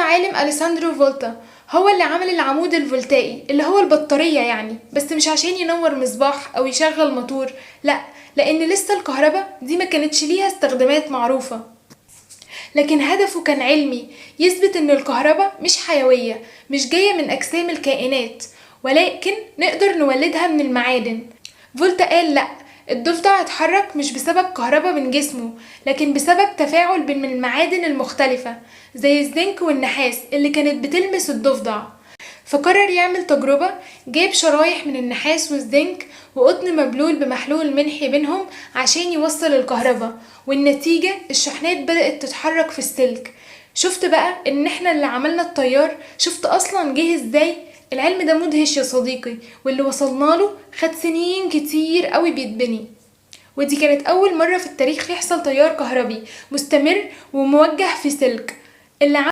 عالم أليساندرو فولتا هو اللي عمل العمود الفولتائي اللي هو البطارية يعني، بس مش عشان ينور مصباح أو يشغل موتور، لأ، لأن لسه الكهرباء دي ما كانتش ليها استخدامات معروفة. لكن هدفه كان علمي، يثبت ان الكهرباء مش حيوية، مش جاية من أجسام الكائنات، ولكن نقدر نولدها من المعادن. فولتا قال لأ، الضفدع اتحرك مش بسبب كهرباء من جسمه، لكن بسبب تفاعل بين المعادن المختلفة زي الزنك والنحاس اللي كانت بتلمس الضفدع. فقرر يعمل تجربة، جاب شرايح من النحاس والزنك وقطن مبلول بمحلول ملحي بينهم عشان يوصل الكهرباء، والنتيجة الشحنات بدأت تتحرك في السلك. شفت بقى ان احنا اللي عملنا التيار؟ شفت اصلا جه ازاي؟ العلم ده مدهش يا صديقي، واللي وصلنا له خد سنين كتير قوي بيتبني. ودي كانت اول مرة في التاريخ يحصل تيار كهربي مستمر وموجه في سلك. اللي